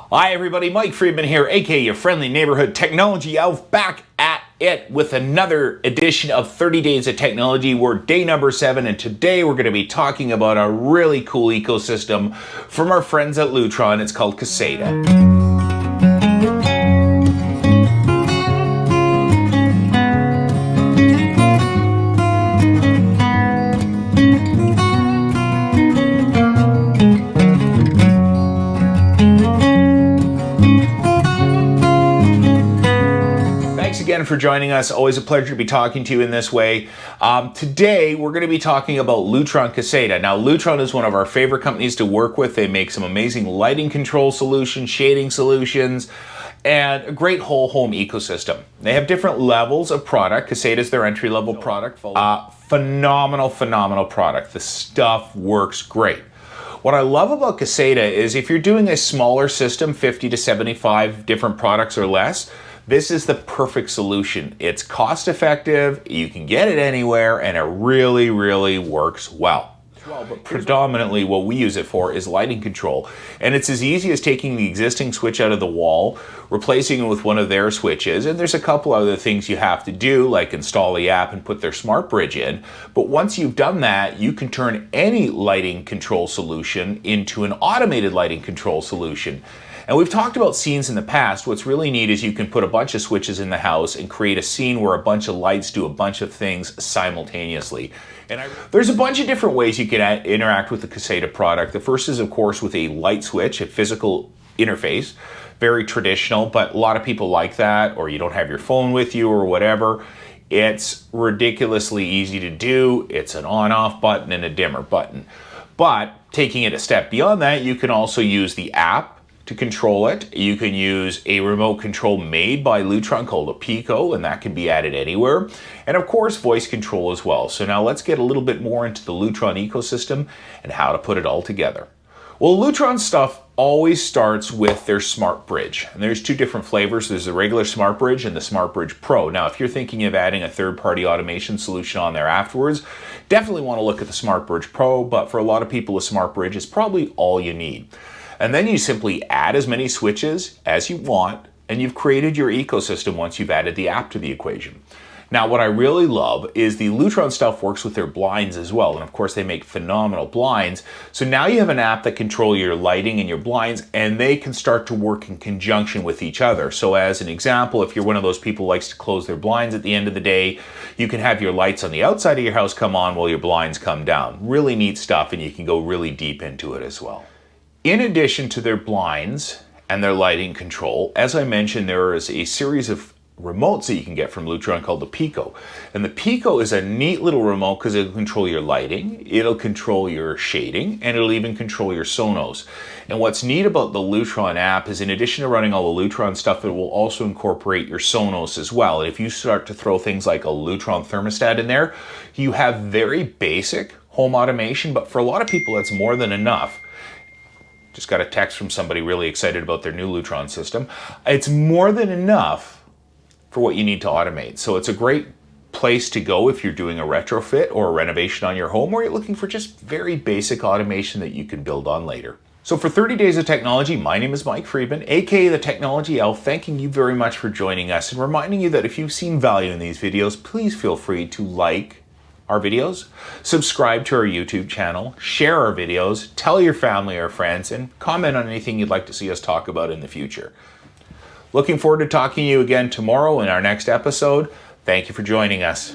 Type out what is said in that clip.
Hi everybody, Mike Friedman here, aka your friendly neighborhood technology elf, back at it with another edition of 30 Days of Technology. We're day number 7, and today we're going to be talking about a really cool ecosystem from our friends at Lutron. It's called Caseta. Again for joining us. Always a pleasure to be talking to you in this way. Today we're going to be talking about Lutron Caseta. Now Lutron is one of our favorite companies to work with. They make some amazing lighting control solutions, shading solutions, and a great whole home ecosystem. They have different levels of product. Caseta is their entry-level product. Phenomenal product. The stuff works great. What I love about Caseta is if you're doing a smaller system, 50 to 75 different products or less, this is the perfect solution. It's cost effective, you can get it anywhere, and it really works well. But predominantly what we use it for is lighting control. And it's as easy as taking the existing switch out of the wall, replacing it with one of their switches, and there's a couple other things you have to do, like install the app and put their smart bridge in. But once you've done that, you can turn any lighting control solution into an automated lighting control solution. And we've talked about scenes in the past. What's really neat is you can put a bunch of switches in the house and create a scene where a bunch of lights do a bunch of things simultaneously. And there's a bunch of different ways you can interact with the Caseta product. The first is, of course, with a light switch, a physical interface. Very traditional, but a lot of people like that, or you don't have your phone with you or whatever. It's ridiculously easy to do. It's an on-off button and a dimmer button. But taking it a step beyond that, you can also use the app to control it. You can use a remote control made by Lutron called a Pico, and that can be added anywhere. And of course, voice control as well. So now let's get a little bit more into the Lutron ecosystem and how to put it all together. Well, Lutron stuff always starts with their Smart Bridge. And there's two different flavors. There's the regular Smart Bridge and the Smart Bridge Pro. Now, if you're thinking of adding a third-party automation solution on there afterwards, definitely want to look at the Smart Bridge Pro, but for a lot of people, a Smart Bridge is probably all you need. And then you simply add as many switches as you want, and you've created your ecosystem once you've added the app to the equation. Now, what I really love is the Lutron stuff works with their blinds as well. And of course, they make phenomenal blinds. So now you have an app that controls your lighting and your blinds, and they can start to work in conjunction with each other. So as an example, if you're one of those people who likes to close their blinds at the end of the day, you can have your lights on the outside of your house come on while your blinds come down. Really neat stuff, and you can go really deep into it as well. In addition to their blinds and their lighting control, as I mentioned, there is a series of remotes that you can get from Lutron called the Pico. And the Pico is a neat little remote because it'll control your lighting, it'll control your shading, and it'll even control your Sonos. And what's neat about the Lutron app is in addition to running all the Lutron stuff, it will also incorporate your Sonos as well. And if you start to throw things like a Lutron thermostat in there, you have very basic home automation, but for a lot of people that's more than enough. Just got a text from somebody really excited about their new Lutron system. It's more than enough for what you need to automate. So it's a great place to go if you're doing a retrofit or a renovation on your home, or you're looking for just very basic automation that you can build on later. So for 30 Days of Technology, my name is Mike Friedman, aka the Technology Elf, thanking you very much for joining us and reminding you that if you've seen value in these videos, please feel free to like our videos, subscribe to our YouTube channel, share our videos, tell your family or friends, and comment on anything you'd like to see us talk about in the future. Looking forward to talking to you again tomorrow in our next episode. Thank you for joining us.